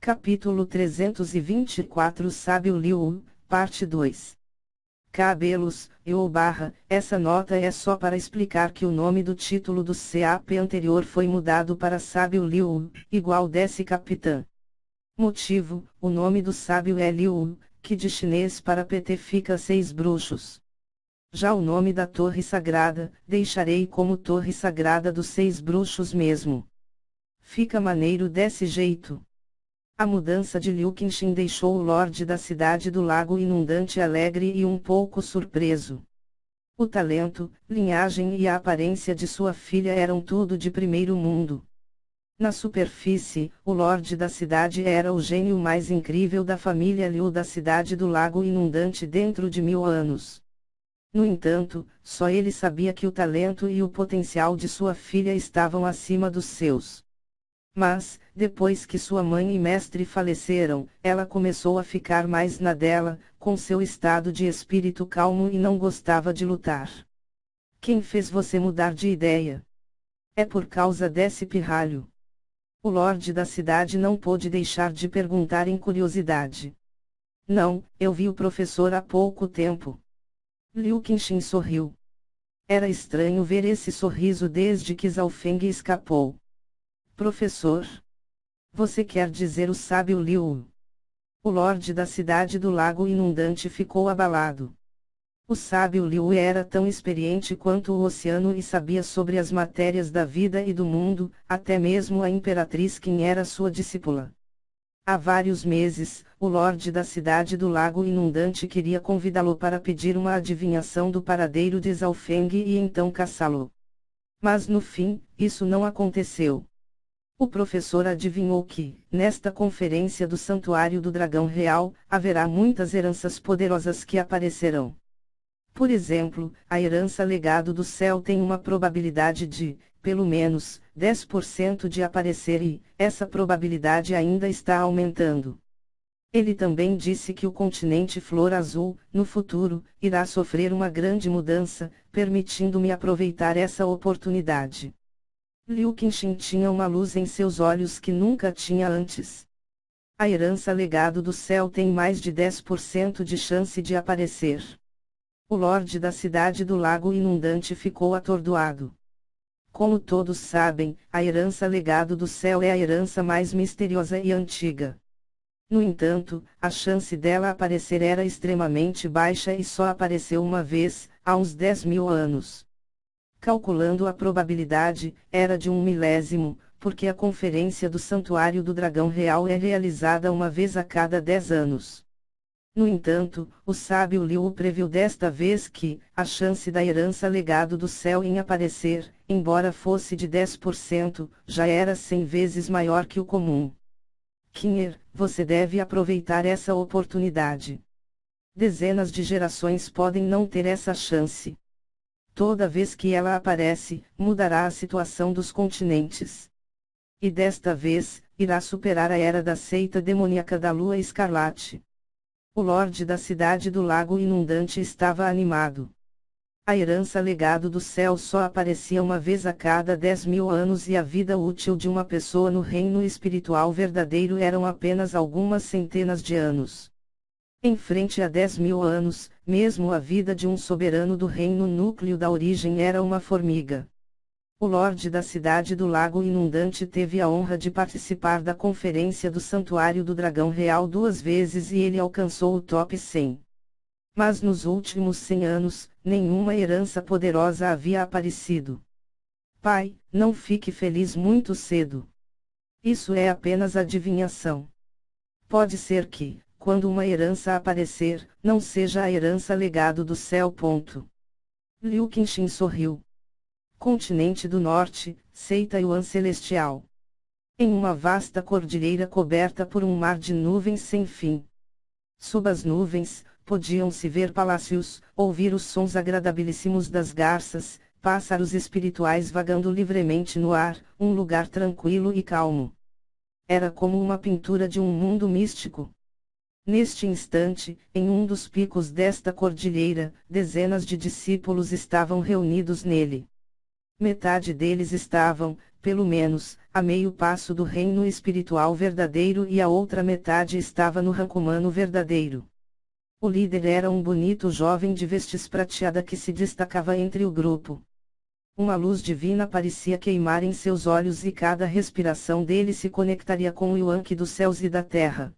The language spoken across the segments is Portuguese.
Capítulo 324 Sábio Liu, Parte 2. Cabelos, essa nota é só para explicar que o nome do título do CAP anterior foi mudado para Sábio Liu, igual desse capitã. Motivo, o nome do sábio é Liu, que de chinês para PT fica 6 bruxos. Já o nome da torre sagrada, deixarei como torre sagrada dos 6 bruxos mesmo. Fica maneiro desse jeito. A mudança de Liu Qinxin deixou o Lorde da Cidade do Lago Inundante alegre e um pouco surpreso. O talento, linhagem e a aparência de sua filha eram tudo de primeiro mundo. Na superfície, o Lorde da Cidade era o gênio mais incrível da família Liu da Cidade do Lago Inundante dentro de 1000 anos. No entanto, só ele sabia que o talento e o potencial de sua filha estavam acima dos seus. Mas, depois que sua mãe e mestre faleceram, ela começou a ficar mais na dela, com seu estado de espírito calmo e não gostava de lutar. Quem fez você mudar de ideia? É por causa desse pirralho. O Lorde da Cidade não pôde deixar de perguntar em curiosidade. Não, eu vi o professor há pouco tempo. Liu Qinxin sorriu. Era estranho ver esse sorriso desde que Zhao Feng escapou. Professor? Você quer dizer o sábio Liu? O Lorde da Cidade do Lago Inundante ficou abalado. O sábio Liu era tão experiente quanto o oceano e sabia sobre as matérias da vida e do mundo, até mesmo a Imperatriz Qin era sua discípula. Há vários meses, o Lorde da Cidade do Lago Inundante queria convidá-lo para pedir uma adivinhação do paradeiro de Zhao Feng e então caçá-lo. Mas no fim, isso não aconteceu. O professor adivinhou que, nesta conferência do Santuário do Dragão Real, haverá muitas heranças poderosas que aparecerão. Por exemplo, a herança Legado do Céu tem uma probabilidade de, pelo menos, 10% de aparecer e, essa probabilidade ainda está aumentando. Ele também disse que o continente Flor Azul, no futuro, irá sofrer uma grande mudança, permitindo-me aproveitar essa oportunidade. Liu Qinxin tinha uma luz em seus olhos que nunca tinha antes. A herança Legado do Céu tem mais de 10% de chance de aparecer. O Lorde da Cidade do Lago Inundante ficou atordoado. Como todos sabem, a herança Legado do Céu é a herança mais misteriosa e antiga. No entanto, a chance dela aparecer era extremamente baixa e só apareceu uma vez, há uns 10.000 anos. Calculando a probabilidade, era de 1 milésimo, porque a conferência do Santuário do Dragão Real é realizada uma vez a cada 10 anos. No entanto, o sábio Liu previu desta vez que, a chance da herança Legado do Céu em aparecer, embora fosse de 10%, já era 100 vezes maior que o comum. Qin'er, você deve aproveitar essa oportunidade. Dezenas de gerações podem não ter essa chance. Toda vez que ela aparece, mudará a situação dos continentes. E desta vez, irá superar a era da seita demoníaca da Lua Escarlate. O Lorde da Cidade do Lago Inundante estava animado. A herança Legado do Céu só aparecia uma vez a cada 10.000 anos e a vida útil de uma pessoa no reino espiritual verdadeiro eram apenas algumas centenas de anos. Em frente a 10.000 anos, mesmo a vida de um soberano do reino núcleo da origem era uma formiga. O Lorde da Cidade do Lago Inundante teve a honra de participar da conferência do Santuário do Dragão Real 2 vezes e ele alcançou o top 100. Mas nos últimos 100 anos, nenhuma herança poderosa havia aparecido. Pai, não fique feliz muito cedo. Isso é apenas adivinhação. Pode ser que, quando uma herança aparecer, não seja a herança Legado do Céu. Liu Qinxin sorriu. Continente do Norte, seita Yuan Celestial. Em uma vasta cordilheira coberta por um mar de nuvens sem fim. Sob as nuvens, podiam-se ver palácios, ouvir os sons agradabilíssimos das garças, pássaros espirituais vagando livremente no ar, um lugar tranquilo e calmo. Era como uma pintura de um mundo místico. Neste instante, em um dos picos desta cordilheira, dezenas de discípulos estavam reunidos nele. Metade deles estavam, pelo menos, a meio passo do reino espiritual verdadeiro e a outra metade estava no rank humano verdadeiro. O líder era um bonito jovem de vestes prateada que se destacava entre o grupo. Uma luz divina parecia queimar em seus olhos e cada respiração dele se conectaria com o Yuan dos céus e da terra.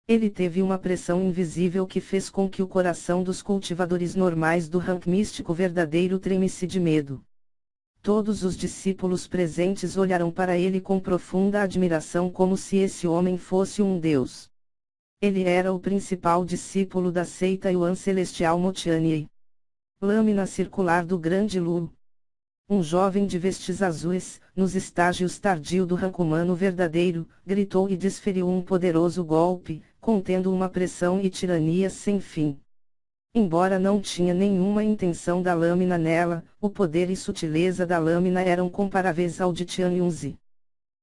Ele teve uma pressão invisível que fez com que o coração dos cultivadores normais do rank místico verdadeiro tremesse de medo. Todos os discípulos presentes olharam para ele com profunda admiração como se esse homem fosse um deus. Ele era o principal discípulo da seita Yuan Celestial Motianyi. Lâmina circular do grande Lu. Um jovem de vestes azuis, nos estágios tardio do rank humano verdadeiro, gritou e desferiu um poderoso golpe, contendo uma pressão e tirania sem fim. Embora não tinha nenhuma intenção da lâmina nela, o poder e sutileza da lâmina eram comparáveis ao de Tian Yunzi.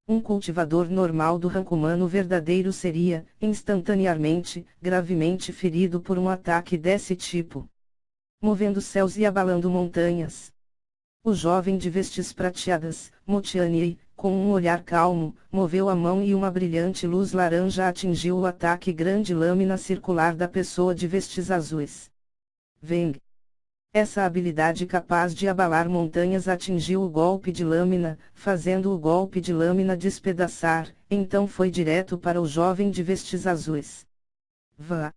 Um cultivador normal do rank humano verdadeiro seria, instantaneamente, gravemente ferido por um ataque desse tipo. Movendo céus e abalando montanhas. O jovem de vestes prateadas, Motianyi, com um olhar calmo, moveu a mão e uma brilhante luz laranja atingiu o ataque grande lâmina circular da pessoa de vestes azuis. Veng. Essa habilidade capaz de abalar montanhas atingiu o golpe de lâmina, fazendo o golpe de lâmina despedaçar, então foi direto para o jovem de vestes azuis. Vá!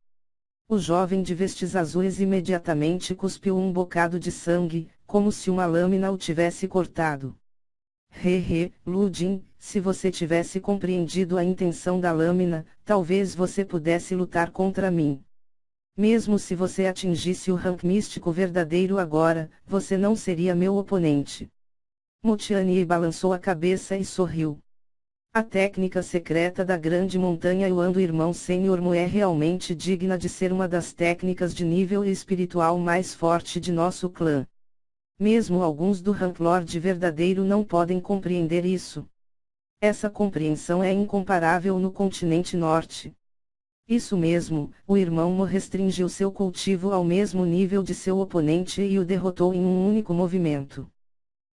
O jovem de vestes azuis imediatamente cuspiu um bocado de sangue, como se uma lâmina o tivesse cortado. Lu Jin, se você tivesse compreendido a intenção da lâmina, talvez você pudesse lutar contra mim. Mesmo se você atingisse o rank místico verdadeiro agora, você não seria meu oponente. Motianyi balançou a cabeça e sorriu. A técnica secreta da grande montanha Yuan do irmão Senhor Mu é realmente digna de ser uma das técnicas de nível espiritual mais forte de nosso clã. Mesmo alguns do rank Lord verdadeiro não podem compreender isso. Essa compreensão é incomparável no continente norte. Isso mesmo, o irmão Mo restringiu seu cultivo ao mesmo nível de seu oponente e o derrotou em um único movimento.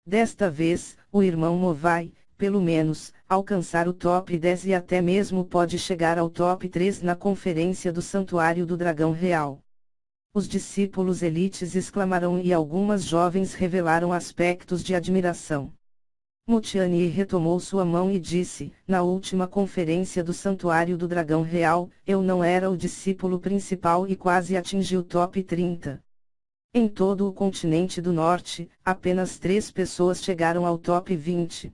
Desta vez, o irmão Mo vai, pelo menos, alcançar o top 10 e até mesmo pode chegar ao top 3 na conferência do Santuário do Dragão Real. Os discípulos elites exclamaram e algumas jovens revelaram aspectos de admiração. Motianyi retomou sua mão e disse, na última conferência do Santuário do Dragão Real, eu não era o discípulo principal e quase atingi o top 30. Em todo o continente do norte, apenas 3 pessoas chegaram ao top 20.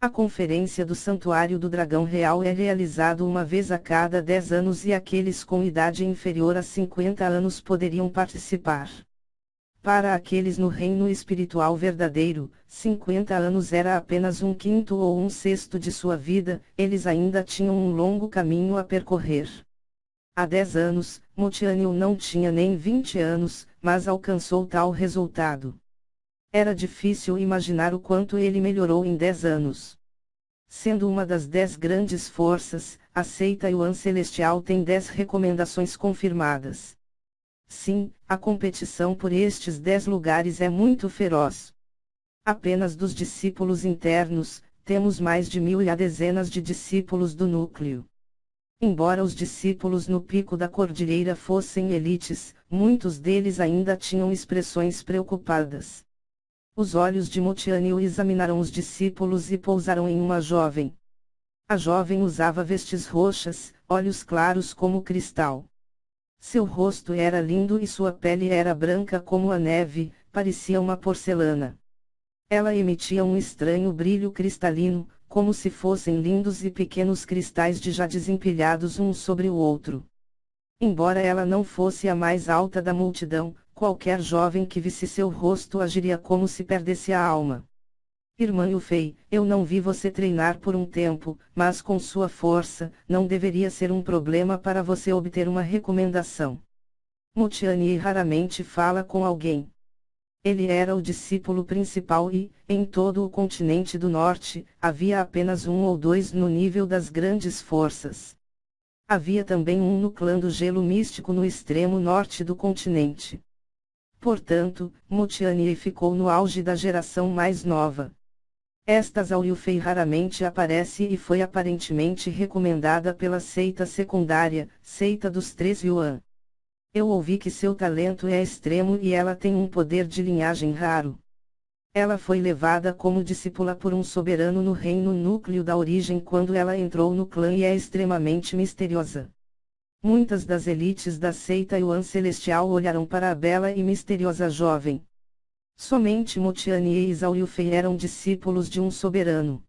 A conferência do Santuário do Dragão Real é realizada uma vez a cada 10 anos e aqueles com idade inferior a 50 anos poderiam participar. Para aqueles no reino espiritual verdadeiro, 50 anos era apenas 1/5 ou 1/6 de sua vida, eles ainda tinham um longo caminho a percorrer. Há 10 anos, Motianyi não tinha nem 20 anos, mas alcançou tal resultado. Era difícil imaginar o quanto ele melhorou em 10 anos. Sendo uma das 10 grandes forças, a seita Yuan Celestial tem 10 recomendações confirmadas. Sim, a competição por estes 10 lugares é muito feroz. Apenas dos discípulos internos, temos mais de 1000 e há dezenas de discípulos do núcleo. Embora os discípulos no pico da cordilheira fossem elites, muitos deles ainda tinham expressões preocupadas. Os olhos de Motianyi examinaram os discípulos e pousaram em uma jovem. A jovem usava vestes roxas, olhos claros como cristal. Seu rosto era lindo e sua pele era branca como a neve, parecia uma porcelana. Ela emitia um estranho brilho cristalino, como se fossem lindos e pequenos cristais de jade empilhados um sobre o outro. Embora ela não fosse a mais alta da multidão, qualquer jovem que visse seu rosto agiria como se perdesse a alma. Irmã Yufei, eu não vi você treinar por um tempo, mas com sua força, não deveria ser um problema para você obter uma recomendação. Motianyi raramente fala com alguém. Ele era o discípulo principal e, em todo o continente do norte, havia apenas 1 ou 2 no nível das grandes forças. Havia também um no clã do gelo místico no extremo norte do continente. Portanto, Motianyi ficou no auge da geração mais nova. Estas Auriufei raramente aparece e foi aparentemente recomendada pela seita secundária, seita dos 3 Yuan. Eu ouvi que seu talento é extremo e ela tem um poder de linhagem raro. Ela foi levada como discípula por um soberano no reino núcleo da origem quando ela entrou no clã e é extremamente misteriosa. Muitas das elites da seita Yuan Celestial olharam para a bela e misteriosa jovem. Somente Motiani e Zhaoyufei eram discípulos de um soberano.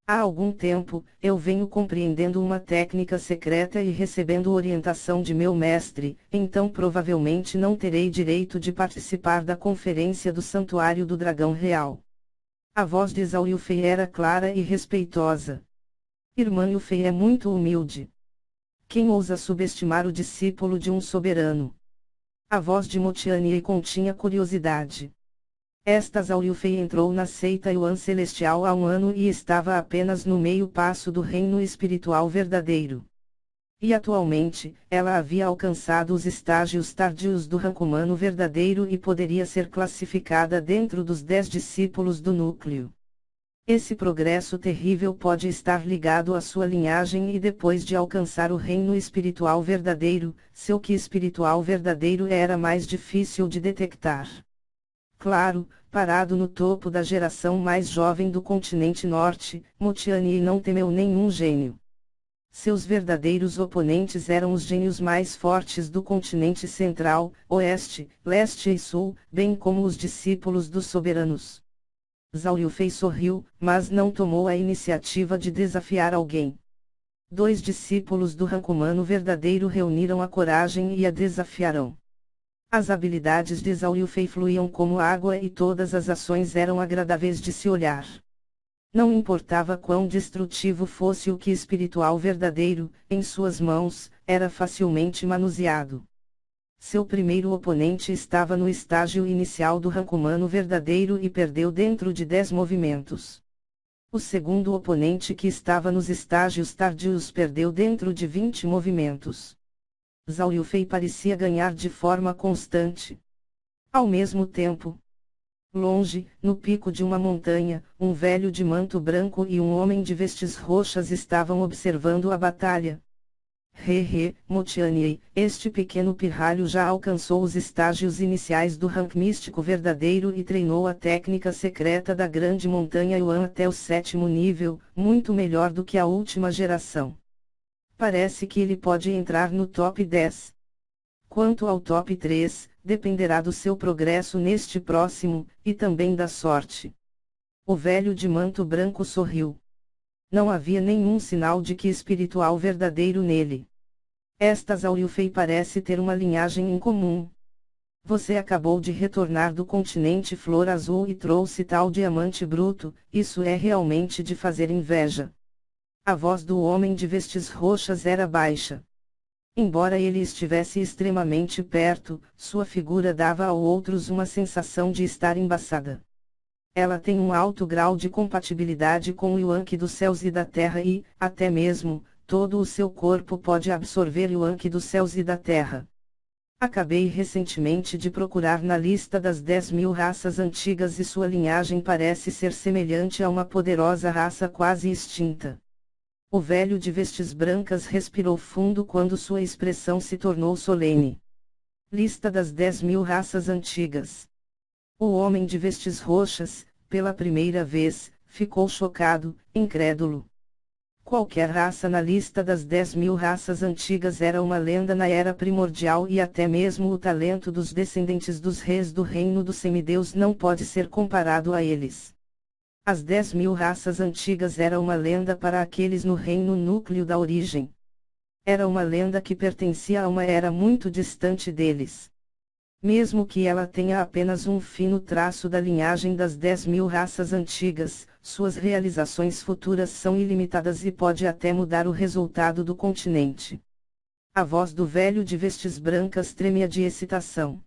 Há algum tempo, eu venho compreendendo uma técnica secreta e recebendo orientação de meu mestre, então provavelmente não terei direito de participar da conferência do Santuário do Dragão Real. A voz de Zhaoyufei era clara e respeitosa. Irmã Yufei é muito humilde. Quem ousa subestimar o discípulo de um soberano? A voz de Motiani continha curiosidade. Esta Zhaoyufei entrou na seita Yuan Celestial há um ano e estava apenas no meio passo do reino espiritual verdadeiro. E atualmente, ela havia alcançado os estágios tardios do rank humano verdadeiro e poderia ser classificada dentro dos 10 discípulos do núcleo. Esse progresso terrível pode estar ligado à sua linhagem e depois de alcançar o reino espiritual verdadeiro, seu ki espiritual verdadeiro era mais difícil de detectar. Claro, parado no topo da geração mais jovem do continente norte, Motiani não temeu nenhum gênio. Seus verdadeiros oponentes eram os gênios mais fortes do continente central, oeste, leste e sul, bem como os discípulos dos soberanos. Zhaoyufei sorriu, mas não tomou a iniciativa de desafiar alguém. 2 discípulos do rank humano verdadeiro reuniram a coragem e a desafiaram. As habilidades de Zhaoyufei fluíam como água e todas as ações eram agradáveis de se olhar. Não importava quão destrutivo fosse o ki espiritual verdadeiro, em suas mãos, era facilmente manuseado. Seu primeiro oponente estava no estágio inicial do rank humano verdadeiro e perdeu dentro de 10 movimentos. O segundo oponente que estava nos estágios tardios perdeu dentro de 20 movimentos. Zhaoyufei parecia ganhar de forma constante. Ao mesmo tempo, longe, no pico de uma montanha, um velho de manto branco e um homem de vestes roxas estavam observando a batalha. Motiani, este pequeno pirralho já alcançou os estágios iniciais do rank místico verdadeiro e treinou a técnica secreta da grande montanha Yuan até o 7º nível, muito melhor do que a última geração. Parece que ele pode entrar no top 10. Quanto ao top 3, dependerá do seu progresso neste próximo, e também da sorte. O velho de manto branco sorriu. Não havia nenhum sinal de ki espiritual verdadeiro nele. Esta Zhaoyufei parece ter uma linhagem em comum. Você acabou de retornar do continente Flor Azul e trouxe tal diamante bruto, isso é realmente de fazer inveja. A voz do homem de vestes roxas era baixa. Embora ele estivesse extremamente perto, sua figura dava aos outros uma sensação de estar embaçada. Ela tem um alto grau de compatibilidade com o Yuan Ki dos céus e da terra e, até mesmo, todo o seu corpo pode absorver o Yuan Ki dos céus e da terra. Acabei recentemente de procurar na lista das 10.000 raças antigas e sua linhagem parece ser semelhante a uma poderosa raça quase extinta. O velho de vestes brancas respirou fundo quando sua expressão se tornou solene. Lista das 10.000 raças antigas. O homem de vestes roxas, pela primeira vez, ficou chocado, incrédulo. Qualquer raça na lista das 10.000 raças antigas era uma lenda na era primordial e até mesmo o talento dos descendentes dos reis do reino do semideus não pode ser comparado a eles. As 10.000 raças antigas era uma lenda para aqueles no reino núcleo da origem. Era uma lenda que pertencia a uma era muito distante deles. Mesmo que ela tenha apenas um fino traço da linhagem das 10.000 raças antigas, suas realizações futuras são ilimitadas e pode até mudar o resultado do continente. A voz do velho de vestes brancas tremia de excitação.